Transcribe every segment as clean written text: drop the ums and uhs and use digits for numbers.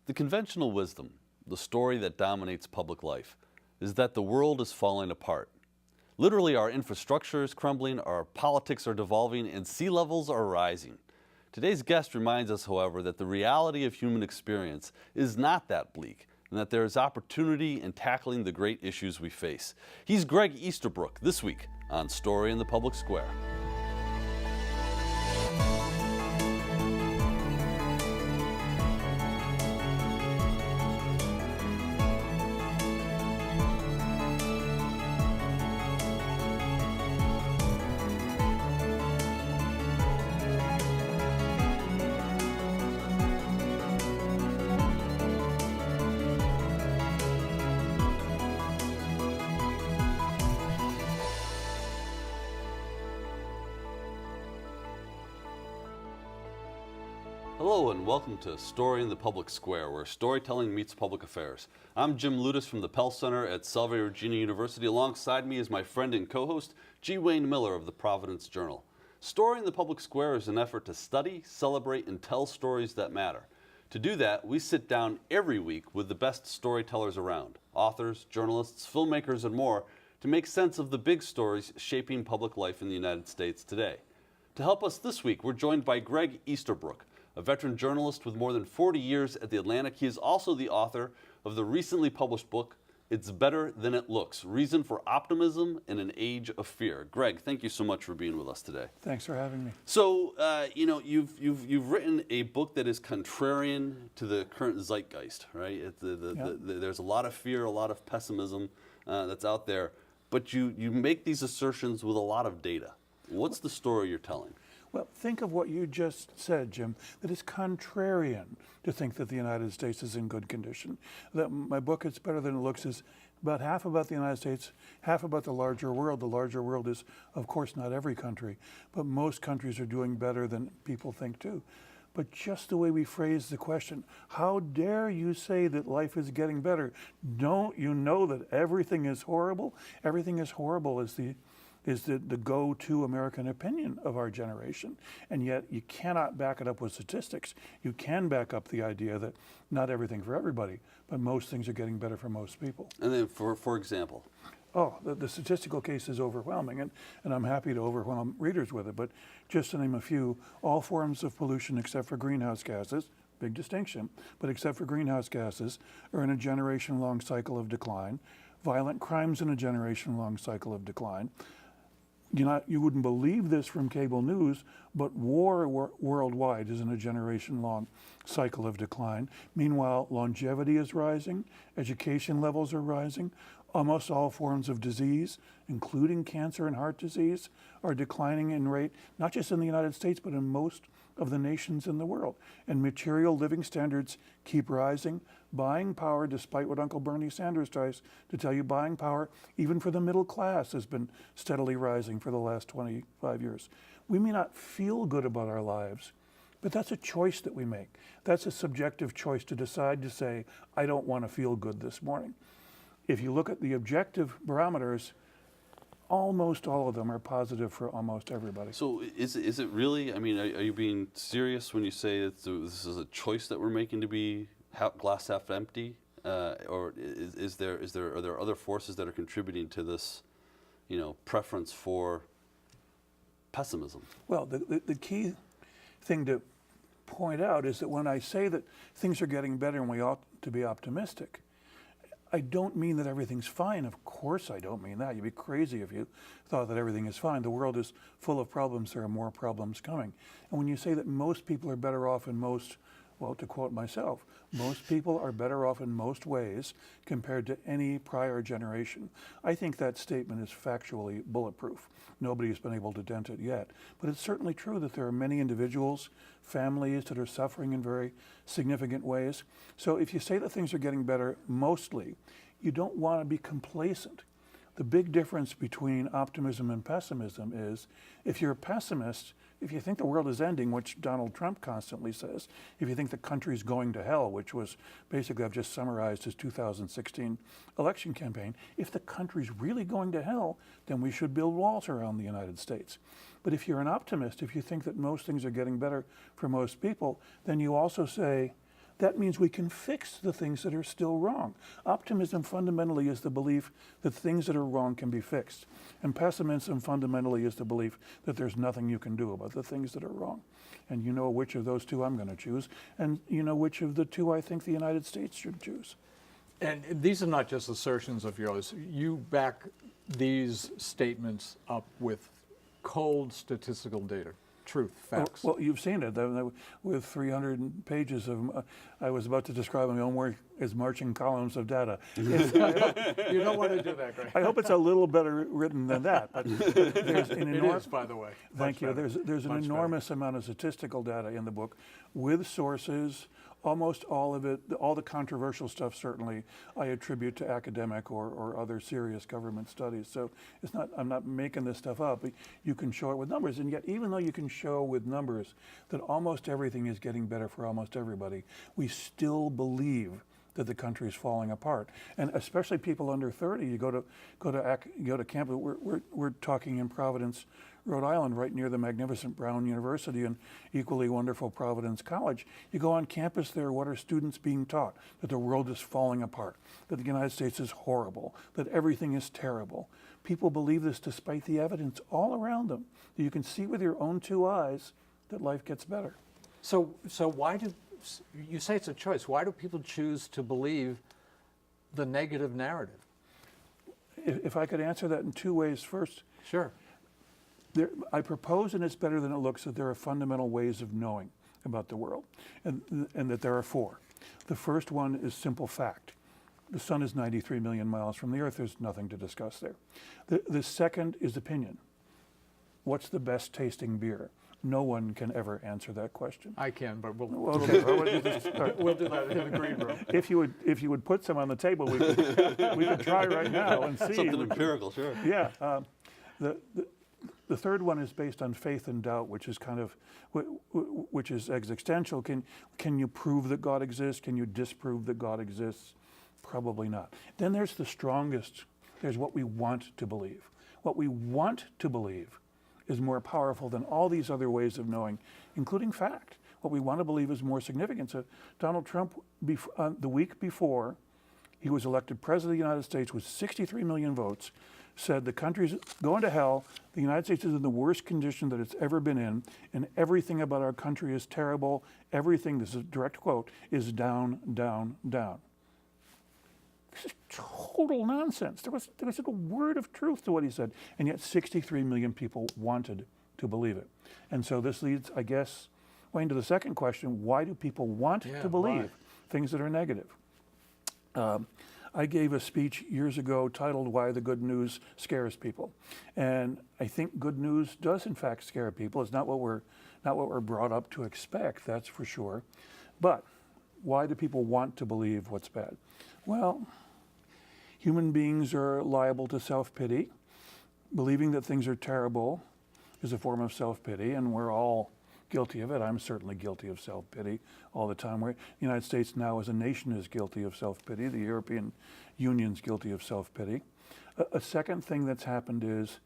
The conventional wisdom, the story that dominates public life, is that the world is falling apart. Literally, our infrastructure is crumbling, our politics are devolving, and sea levels are rising. Today's guest reminds us, however, that the reality of human experience is not that bleak, and that there is opportunity in tackling the great issues we face. He's Gregg Easterbrook, this week on Story in the Public Square. Hello and welcome to Story in the Public Square, where storytelling meets public affairs. I'm Jim Ludes from the Pell Center at Salve, Regina University. Alongside me is my friend and co-host, G. Wayne Miller of the Providence Journal. Story in the Public Square is an effort to study, celebrate, and tell stories that matter. To do that, we sit down every week with the best storytellers around, authors, journalists, filmmakers, and more, to make sense of the big stories shaping public life in the United States today. To help us this week, we're joined by Gregg Easterbrook, a veteran journalist with more than 40 years at The Atlantic. He is also the author of the recently published book, It's Better Than It Looks, Reason for Optimism in an Age of Fear. Gregg, thank you so much for being with us today. Thanks for having me. So, you've written a book that is contrarian to the current zeitgeist, right? There's a lot of fear, a lot of pessimism that's out there, but you make these assertions with a lot of data. What's the story you're telling? Well, think of what you just said, Jim, that it's contrarian to think that the United States is in good condition. That my book, It's Better Than It Looks, is about half about the United States, half about the larger world. The larger world is, of course, not every country, but most countries are doing better than people think too. But just the way we phrase the question, how dare you say that life is getting better? Don't you know that everything is horrible? Everything is horrible is the go-to American opinion of our generation. And yet you cannot back it up with statistics. You can back up the idea that not everything for everybody, but most things are getting better for most people. And then for example? Oh, the statistical case is overwhelming, and I'm happy to overwhelm readers with it, but just to name a few, all forms of pollution except for greenhouse gases, big distinction, but except for greenhouse gases, are in a generation-long cycle of decline. Violent crimes in a generation-long cycle of decline. You wouldn't believe this from cable news, but war worldwide is in a generation-long cycle of decline. Meanwhile, longevity is rising, education levels are rising, almost all forms of disease, including cancer and heart disease, are declining in rate, not just in the United States, but in most of the nations in the world. And material living standards keep rising. Buying power, despite what Uncle Bernie Sanders tries to tell you, buying power, even for the middle class, has been steadily rising for the last 25 years. We may not feel good about our lives, but that's a choice that we make. That's a subjective choice to decide to say, I don't want to feel good this morning. If you look at the objective barometers, almost all of them are positive for almost everybody. So is it really, I mean, are you being serious when you say that this is a choice that we're making to be glass half empty? Or are there other forces that are contributing to this, preference for pessimism? Well, the key thing to point out is that when I say that things are getting better and we ought to be optimistic, I don't mean that everything's fine. Of course I don't mean that. You'd be crazy if you thought that everything is fine. The world is full of problems. There are more problems coming. And when you say that most people are better off in most, well, to quote myself, most people are better off in most ways compared to any prior generation, I think that statement is factually bulletproof. Nobody has been able to dent it yet. But it's certainly true that there are many individuals, families that are suffering in very significant ways. So if you say that things are getting better mostly, you don't want to be complacent. The big difference between optimism and pessimism is if you're a pessimist, if you think the world is ending, which Donald Trump constantly says, if you think the country's going to hell, which was basically, I've just summarized his 2016 election campaign, if the country's really going to hell, then we should build walls around the United States. But if you're an optimist, if you think that most things are getting better for most people, then you also say, that means we can fix the things that are still wrong. Optimism fundamentally is the belief that things that are wrong can be fixed. And pessimism fundamentally is the belief that there's nothing you can do about the things that are wrong. And you know which of those two I'm going to choose, and you know which of the two I think the United States should choose. And these are not just assertions of yours. You back these statements up with cold statistical data, truth, facts. Well, you've seen it with 300 pages of. I was about to describe my own work as marching columns of data. You don't want to do that, Greg. I hope it's a little better written than that. But there's an It enormous. is, by the way. Thank you. Much better. There's an Much enormous amount of statistical data in the book, with sources. Almost all of it, all the controversial stuff, certainly, I attribute to academic or other serious government studies. So it's not, I'm not making this stuff up. You can show it with numbers. And yet, even though you can show with numbers that almost everything is getting better for almost everybody, we still believe that the country is falling apart. And especially people under 30, you go to campus. We're talking in Providence, Rhode Island, right near the magnificent Brown University and equally wonderful Providence College. You go on campus there, what are students being taught? That the world is falling apart, that the United States is horrible, that everything is terrible. People believe this despite the evidence all around them. You can see with your own two eyes that life gets better. So why do, you say it's a choice, why do people choose to believe the negative narrative? If I could answer that in two ways. First, Sure. I propose, and it's better than it looks, that there are fundamental ways of knowing about the world, and that there are four. The first one is simple fact. The sun is 93 million miles from the earth. There's nothing to discuss there. The second is opinion. What's the best tasting beer? No one can ever answer that question. I can, but we'll Okay, we'll do that in the green room. if you would put some on the table, we could try right now and see. Something empirical, sure. Yeah. The third one is based on faith and doubt, which is kind of, which is existential. Can you prove that God exists? Can you disprove that God exists? Probably not. Then there's the strongest. There's what we want to believe. What we want to believe is more powerful than all these other ways of knowing, including fact. What we want to believe is more significant. So Donald Trump, the week before he was elected president of the United States with 63 million votes, said the country's going to hell, the United States is in the worst condition that it's ever been in, and everything about our country is terrible. Everything, this is a direct quote, is down, down, down. This is total nonsense. There wasn't a word of truth to what he said, and yet 63 million people wanted to believe it. And so this leads, I guess, Wayne, to the second question: why do people want to believe things that are negative? I gave a speech years ago titled "Why the Good News Scares People," and I think good news does in fact scare people. It's not what we're brought up to expect, that's for sure. But why do people want to believe what's bad? Well, human beings are liable to self-pity. Believing that things are terrible is a form of self-pity, and we're all guilty of it. I'm certainly guilty of self-pity all the time. The United States now as a nation is guilty of self-pity. The European Union's guilty of self-pity. A second thing that's happened is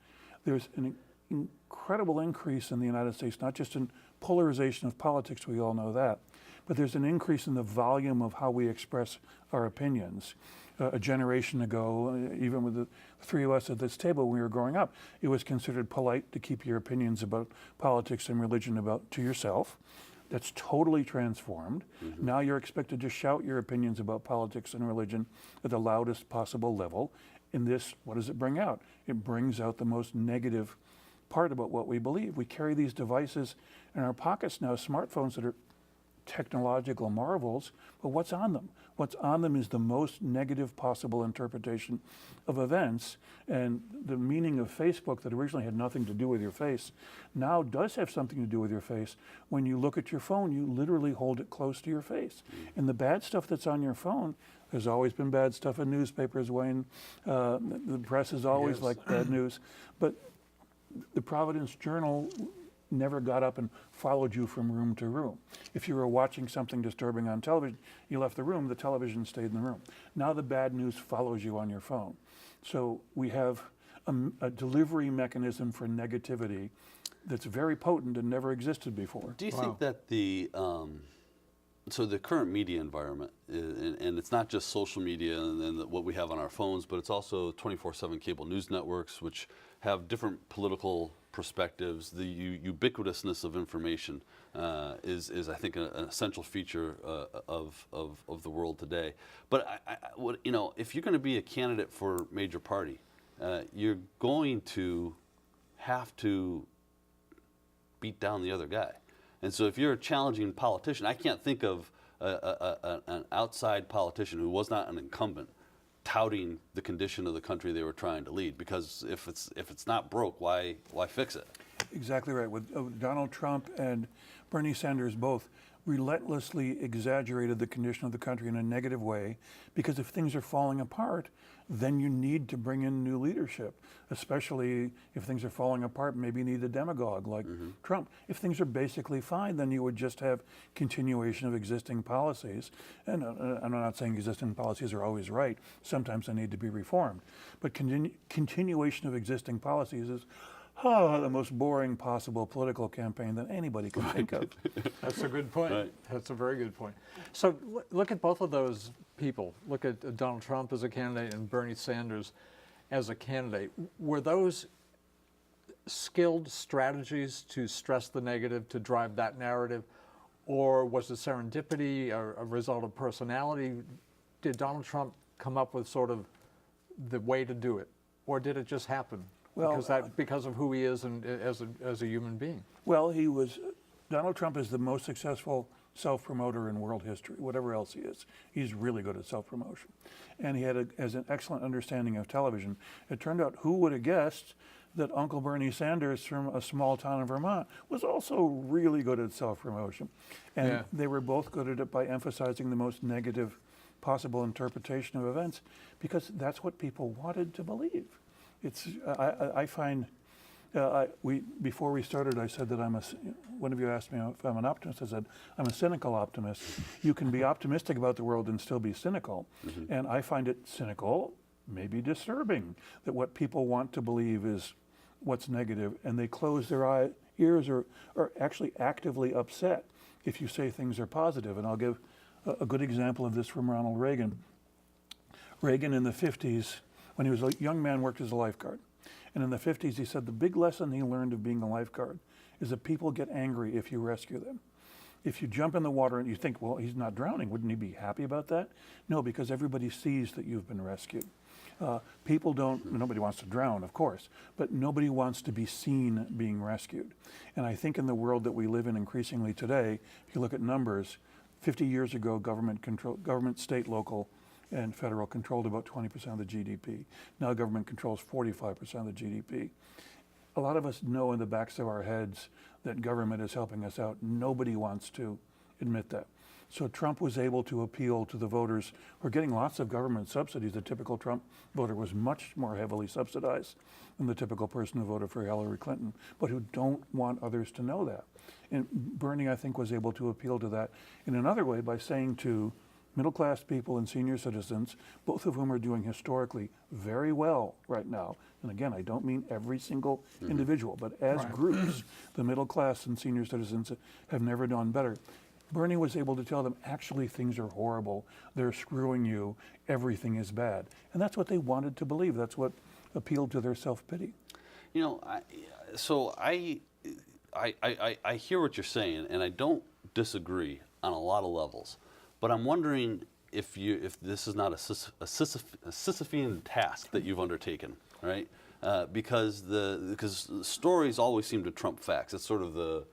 there's an incredible increase in the United States, not just in polarization of politics, we all know that, but there's an increase in the volume of how we express our opinions. A generation ago, even with the three of us at this table when we were growing up, it was considered polite to keep your opinions about politics and religion to yourself. That's totally transformed. Mm-hmm. Now you're expected to shout your opinions about politics and religion at the loudest possible level. In this, what does it bring out? It brings out the most negative part about what we believe. We carry these devices in our pockets now, smartphones that are technological marvels, but what's on them? What's on them is the most negative possible interpretation of events, and the meaning of Facebook that originally had nothing to do with your face now does have something to do with your face. When you look at your phone, you literally hold it close to your face. And the bad stuff that's on your phone, there's always been bad stuff in newspapers, Wayne. The press is always like bad news. But the Providence Journal never got up and followed you from room to room. If you were watching something disturbing on television, you left the room, the television stayed in the room. Now the bad news follows you on your phone. So we have a delivery mechanism for negativity that's very potent and never existed before. Do you think that the so the current media environment, and it's not just social media and what we have on our phones, but it's also 24/7 cable news networks, which have different political perspectives. The ubiquitousness of information is I think, an essential feature of the world today. But if you're going to be a candidate for major party, you're going to have to beat down the other guy. And so if you're a challenging politician, I can't think of an outside politician who was not an incumbent touting the condition of the country they were trying to lead. Because if it's not broke, why fix it? Exactly right. With Donald Trump and Bernie Sanders both relentlessly exaggerated the condition of the country in a negative way, because if things are falling apart, then you need to bring in new leadership, especially if things are falling apart. Maybe you need a demagogue like Trump. If things are basically fine, then you would just have continuation of existing policies. And I'm not saying existing policies are always right. Sometimes they need to be reformed. But continuation of existing policies is the most boring possible political campaign that anybody can think of. That's a good point. Right. That's a very good point. So look at both of those people. Look at Donald Trump as a candidate and Bernie Sanders as a candidate. Were those skilled strategies to stress the negative, to drive that narrative? Or was it serendipity, a result of personality? Did Donald Trump come up with sort of the way to do it? Or did it just happen? Well, Because of who he is and as a human being. Well, Donald Trump is the most successful self-promoter in world history, whatever else he is. He's really good at self-promotion. And he had as an excellent understanding of television. It turned out, who would have guessed that Uncle Bernie Sanders from a small town in Vermont was also really good at self-promotion. And they were both good at it by emphasizing the most negative possible interpretation of events, because that's what people wanted to believe. I find, before we started, I said that one of you asked me if I'm an optimist. I said, I'm a cynical optimist. You can be optimistic about the world and still be cynical. And I find it cynical, maybe disturbing, that what people want to believe is what's negative, and they close their ears or are actually actively upset if you say things are positive. And I'll give a good example of this from Ronald Reagan. Reagan in the 50s, when he was a young man, worked as a lifeguard. And in the 50s, he said the big lesson he learned of being a lifeguard is that people get angry if you rescue them. If you jump in the water and you think, well, he's not drowning, wouldn't he be happy about that? No, because everybody sees that you've been rescued. Nobody wants to drown, of course, but nobody wants to be seen being rescued. And I think in the world that we live in increasingly today, if you look at numbers, 50 years ago, government, state, local, and federal controlled about 20% of the GDP. Now government controls 45% of the GDP. A lot of us know in the backs of our heads that government is helping us out. Nobody wants to admit that. So Trump was able to appeal to the voters who are getting lots of government subsidies. The typical Trump voter was much more heavily subsidized than the typical person who voted for Hillary Clinton, but who don't want others to know that. And Bernie, I think, was able to appeal to that in another way by saying to middle-class people and senior citizens, both of whom are doing historically very well right now. And again, I don't mean every single individual, but as groups, the middle class and senior citizens have never done better. Bernie was able to tell them, actually, things are horrible. They're screwing you. Everything is bad. And that's what they wanted to believe. That's what appealed to their self-pity. I hear what you're saying, and I don't disagree on a lot of levels. But I'm wondering if this is not a Sisyphean task that you've undertaken, right? Because stories always seem to trump facts. It's sort of the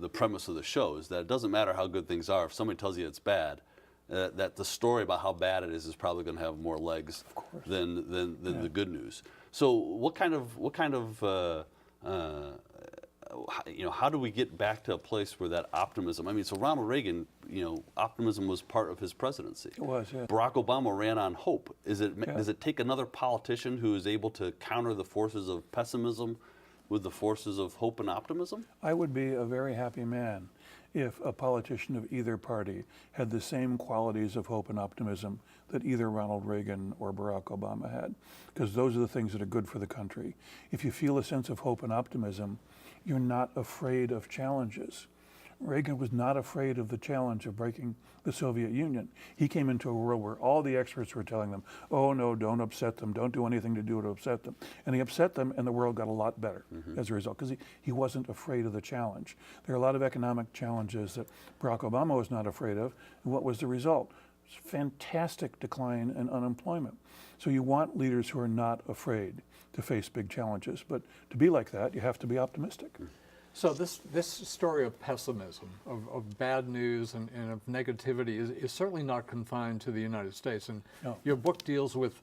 premise of the show, is that it doesn't matter how good things are. If somebody tells you it's bad, that the story about how bad it is probably going to have more legs than the good news. So what kind of how do we get back to a place where that optimism? I mean, so Ronald Reagan, optimism was part of his presidency. It was, yeah. Barack Obama ran on hope. Does it take another politician who is able to counter the forces of pessimism with the forces of hope and optimism? I would be a very happy man if a politician of either party had the same qualities of hope and optimism that either Ronald Reagan or Barack Obama had, because those are the things that are good for the country. If you feel a sense of hope and optimism, you're not afraid of challenges. Reagan was not afraid of the challenge of breaking the Soviet Union. He came into a world where all the experts were telling them, oh no, don't upset them, don't do anything to do to upset them. And he upset them, and the world got a lot better as a result, because he wasn't afraid of the challenge. There are a lot of economic challenges that Barack Obama was not afraid of, and what was the result? Fantastic decline in unemployment. So you want leaders who are not afraid to face big challenges, but to be like that, you have to be optimistic. So this story of pessimism, of bad news and of negativity is certainly not confined to the United States. And No. your book deals with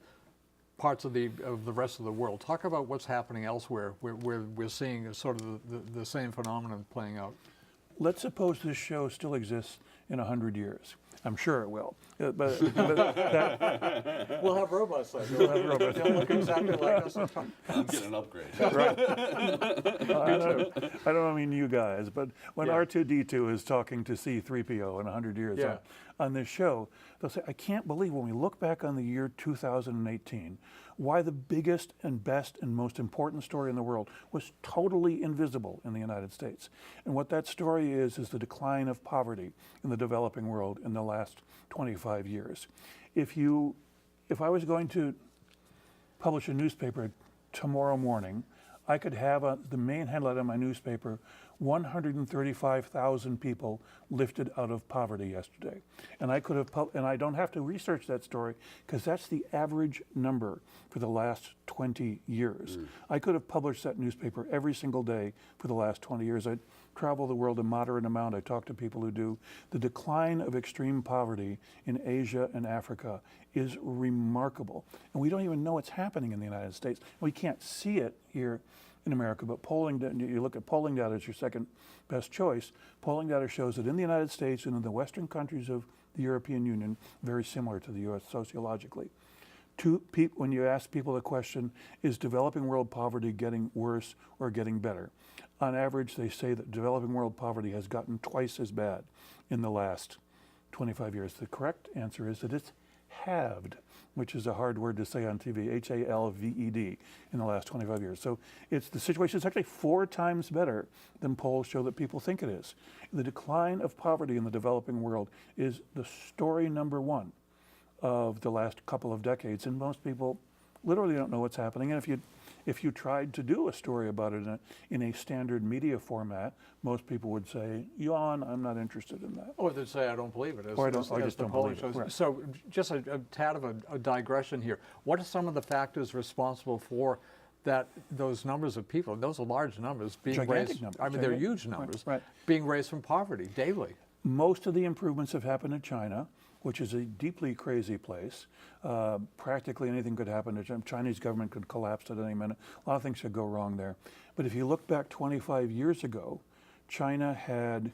parts of the rest of the world. Talk about what's happening elsewhere where we're seeing sort of the same phenomenon playing out. Let's suppose this show still exists in 100 years. I'm sure it will. But We'll have robots like We'll have robots. They'll look exactly like us. I'm getting an upgrade. I don't mean you guys, but when Yeah. R2-D2 is talking to C-3PO in 100 years Yeah. on this show, they'll say, I can't believe when we look back on the year 2018, why the biggest and best and most important story in the world was totally invisible in the United States. And what that story is the decline of poverty in the developing world in the last 25 years. If I was going to publish a newspaper tomorrow morning, I could have the main headline of my newspaper, 135,000 people lifted out of poverty yesterday. And I could have, and I don't have to research that story because that's the average number for the last 20 years. I could have published that newspaper every single day for the last 20 years. I travel the world a moderate amount. I talk to people who do. The decline of extreme poverty in Asia and Africa is remarkable. And we don't even know it's happening in the United States. We can't see it here in America, but polling, you look at polling data as your second best choice. Polling data shows that in the United States and in the Western countries of the European Union, very similar to the US sociologically. When you ask people the question, is developing world poverty getting worse or getting better? On average, they say that developing world poverty has gotten twice as bad in the last 25 years. The correct answer is that it's halved, which is a hard word to say on TV, H-A-L-V-E-D, in the last 25 years. So the situation is actually 4 times better than polls show that people think it is. The decline of poverty in the developing world is the story number one of the last couple of decades, and most people literally don't know what's happening. And if you tried to do a story about it in a standard media format, most people would say, yawn, I'm not interested in that. Or they'd say, I don't believe it. Or I just don't believe it. Right. So just a tad of a digression here. What are some of the factors responsible for those numbers of people, those are large numbers, being Gigantic raised? numbers. I mean, they're huge numbers, Right. being raised from poverty daily. Most of the improvements have happened in China, which is a deeply crazy place. Practically anything could happen to China. Chinese government could collapse at any minute. A lot of things could go wrong there. But if you look back 25 years ago, China had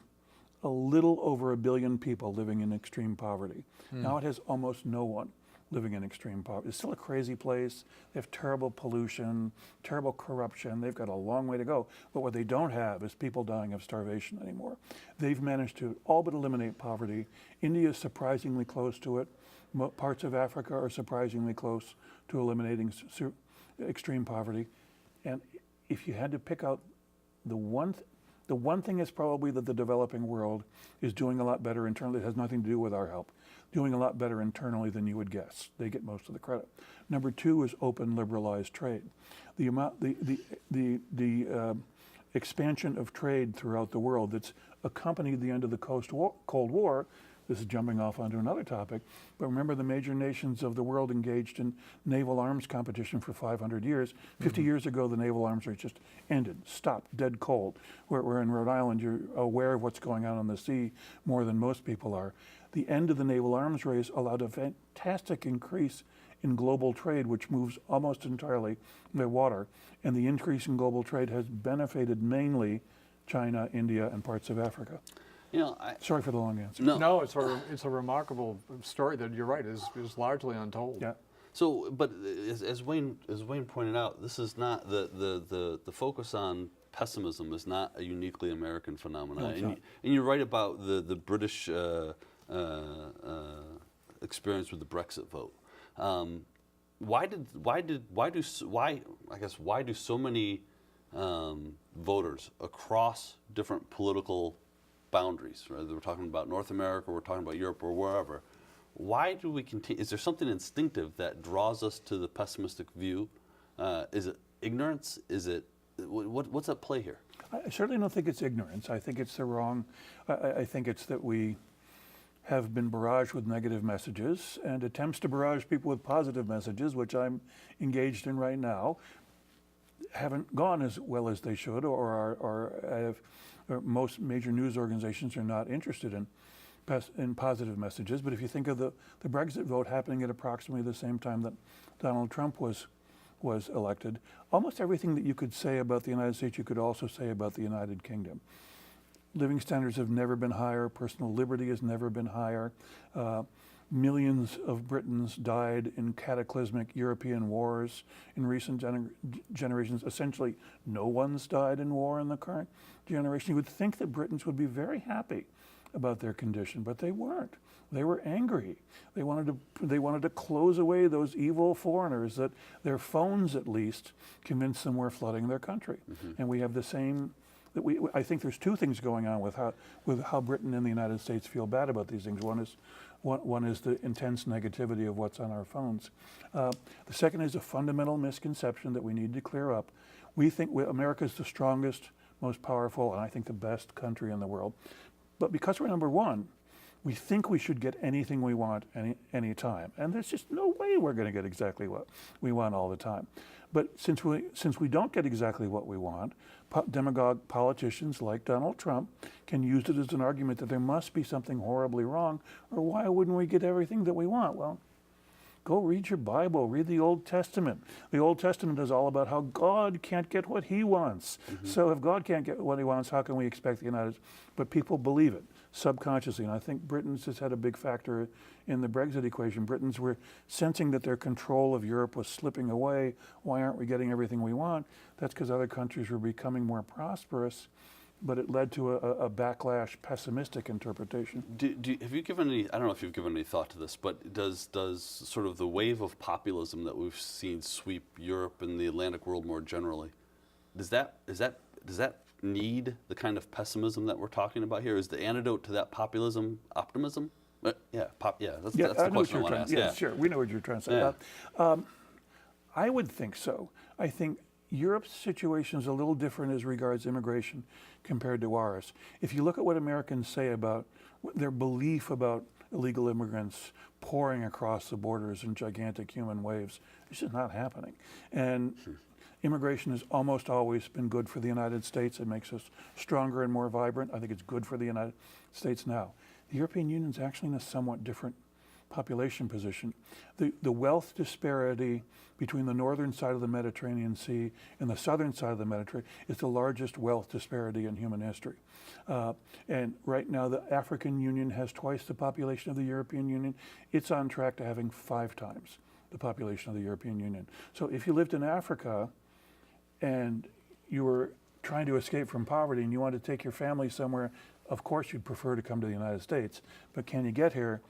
a little over 1 billion people living in extreme poverty. Now it has almost no one living in extreme poverty. It's still a crazy place. They have terrible pollution, terrible corruption. They've got a long way to go. But what they don't have is people dying of starvation anymore. They've managed to all but eliminate poverty. India is surprisingly close to it. Parts of Africa are surprisingly close to eliminating extreme poverty. And if you had to pick out the one thing is probably that the developing world is doing a lot better internally. It has nothing to do with our help. Doing a lot better internally than you would guess. They get most of the credit. Number 2 is open, liberalized trade. The expansion of trade throughout the world that's accompanied the end of the Cold War. This is jumping off onto another topic, but remember the major nations of the world engaged in naval arms competition for 500 years. 50 years ago, the naval arms race just ended, stopped, dead cold. Where in Rhode Island, you're aware of what's going on the sea more than most people are. The end of the naval arms race allowed a fantastic increase in global trade, which moves almost entirely by water. And the increase in global trade has benefited mainly China, India, and parts of Africa. You know, Sorry for the long answer. No, it's a remarkable story that you're right is largely untold. Yeah. So, but as Wayne pointed out, this is not the focus on pessimism is not a uniquely American phenomenon. No, it's not. And you're right about the British experience with the Brexit vote. Why do so many voters across different political boundaries, whether we're talking about North America, we're talking about Europe, or wherever. Why do we continue? Is there something instinctive that draws us to the pessimistic view? Is it ignorance? Is it what's at play here? I certainly don't think it's ignorance. I think it's the wrong. I think it's that we have been barraged with negative messages, and attempts to barrage people with positive messages, which I'm engaged in right now, haven't gone as well as they should, or most major news organizations are not interested in positive messages. But if you think of the Brexit vote happening at approximately the same time that Donald Trump was elected, almost everything that you could say about the United States, you could also say about the United Kingdom. Living standards have never been higher. Personal liberty has never been higher. Millions of Britons died in cataclysmic European wars in recent generations. Essentially, no one's died in war in the current generation. You would think that Britons would be very happy about their condition, but they weren't. They were angry. They wanted to close away those evil foreigners that their phones, at least, convinced them were flooding their country. Mm-hmm. And we have the same. I think there's two things going on with how Britain and the United States feel bad about these things. One is the intense negativity of what's on our phones. The second is a fundamental misconception that we need to clear up. We think America is the strongest, most powerful, and I think the best country in the world. But because we're number one, we think we should get anything we want any time. And there's just no way we're going to get exactly what we want all the time. But since we don't get exactly what we want, demagogue politicians like Donald Trump can use it as an argument that there must be something horribly wrong, or why wouldn't we get everything that we want? Well, go read your Bible, read the Old Testament. The Old Testament is all about how God can't get what he wants. Mm-hmm. So if God can't get what he wants, how can we expect the United States? But people believe it subconsciously, and I think Britain's has had a big factor in the Brexit equation. Britons were sensing that their control of Europe was slipping away. Why aren't we getting everything we want? That's because other countries were becoming more prosperous, but it led to a backlash, pessimistic interpretation. Have you given any? I don't know if you've given any thought to this, but does sort of the wave of populism that we've seen sweep Europe and the Atlantic world more generally, does that need the kind of pessimism that we're talking about here? Is the antidote to that populism optimism? That's the question I want to ask. Yeah, sure. We know what you're trying to say. I would think so. I think Europe's situation is a little different as regards immigration compared to ours. If you look at what Americans say about their belief about illegal immigrants pouring across the borders in gigantic human waves, it's just not happening. And immigration has almost always been good for the United States. It makes us stronger and more vibrant. I think it's good for the United States now. The European Union is actually in a somewhat different population position. The wealth disparity between the northern side of the Mediterranean Sea and the southern side of the Mediterranean is the largest wealth disparity in human history. And right now the African Union has twice the population of the European Union. It's on track to having 5 times the population of the European Union. So if you lived in Africa and you were trying to escape from poverty and you wanted to take your family somewhere, of course you'd prefer to come to the United States. But can you get here?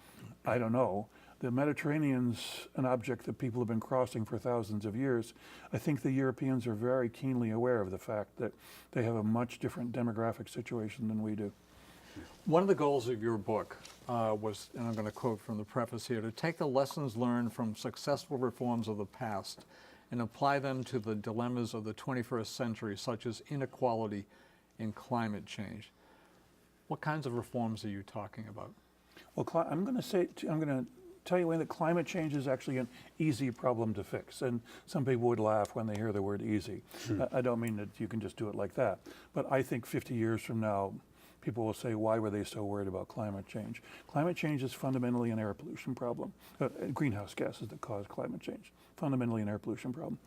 I don't know. The Mediterranean's an object that people have been crossing for thousands of years. I think the Europeans are very keenly aware of the fact that they have a much different demographic situation than we do. One of the goals of your book was, and I'm going to quote from the preface here, to take the lessons learned from successful reforms of the past and apply them to the dilemmas of the 21st century, such as inequality and climate change. What kinds of reforms are you talking about? Well, I'm going to tell you that climate change is actually an easy problem to fix. And some people would laugh when they hear the word easy. I don't mean that you can just do it like that. But I think 50 years from now, people will say, why were they so worried about climate change? Climate change is fundamentally an air pollution problem. Greenhouse gases that cause climate change, fundamentally an air pollution problem.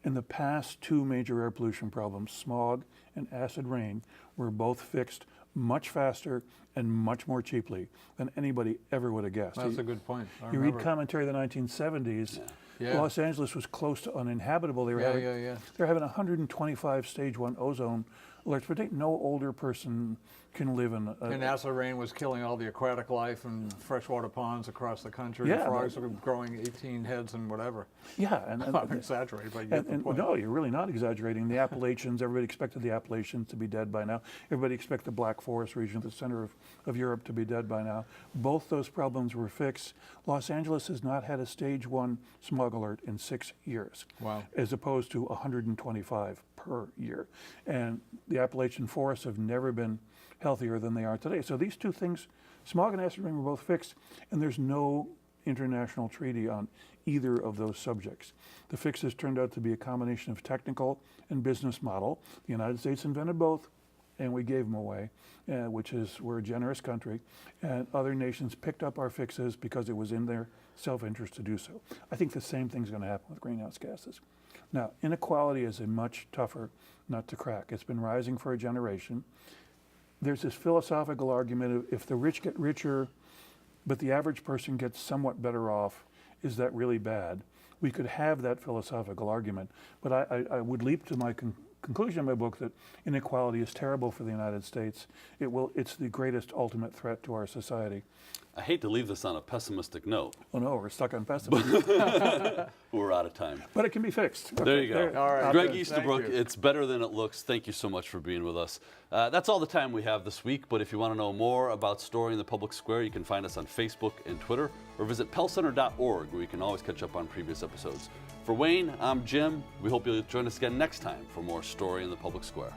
In the past 2 major air pollution problems, smog and acid rain, were both fixed much faster and much more cheaply than anybody ever would have guessed. That's a good point. You read commentary of the 1970s, Los Angeles was close to uninhabitable. They were having 125 stage 1 ozone alerts, but no older person can live in And acid rain was killing all the aquatic life and freshwater ponds across the country. Yeah, Frogs were growing 18 heads and whatever. yeah, and I'm exaggerating, but you get the and point. no, you're really not exaggerating. The Appalachians, everybody expected the Appalachians to be dead by now. Everybody expected the Black Forest region at the center of Europe to be dead by now. Both those problems were fixed. Los Angeles has not had a stage 1 smog alert in 6 years. Wow. As opposed to 125 per year. And the Appalachian forests have never been healthier than they are today. So these two things, smog and acid rain, were both fixed, and there's no international treaty on either of those subjects. The fixes turned out to be a combination of technical and business model. The United States invented both, and we gave them away, which is, we're a generous country, and other nations picked up our fixes because it was in their self-interest to do so. I think the same thing's going to happen with greenhouse gases. Now, inequality is a much tougher nut to crack. It's been rising for a generation. There's this philosophical argument of if the rich get richer, but the average person gets somewhat better off, is that really bad? We could have that philosophical argument, but I would leap to my conclusion in my book that inequality is terrible for the United States. It's the greatest ultimate threat to our society. I hate to leave this on a pessimistic note. Oh no, we're stuck on pessimism. We're out of time. But it can be fixed. There you go. All right. Gregg Thank Easterbrook, you. it's better than it looks. Thank you so much for being with us. That's all the time we have this week, but if you want to know more about Story in the Public Square, you can find us on Facebook and Twitter, or visit pellcenter.org, where you can always catch up on previous episodes. For Wayne, I'm Jim. We hope you'll join us again next time for more Story in the Public Square.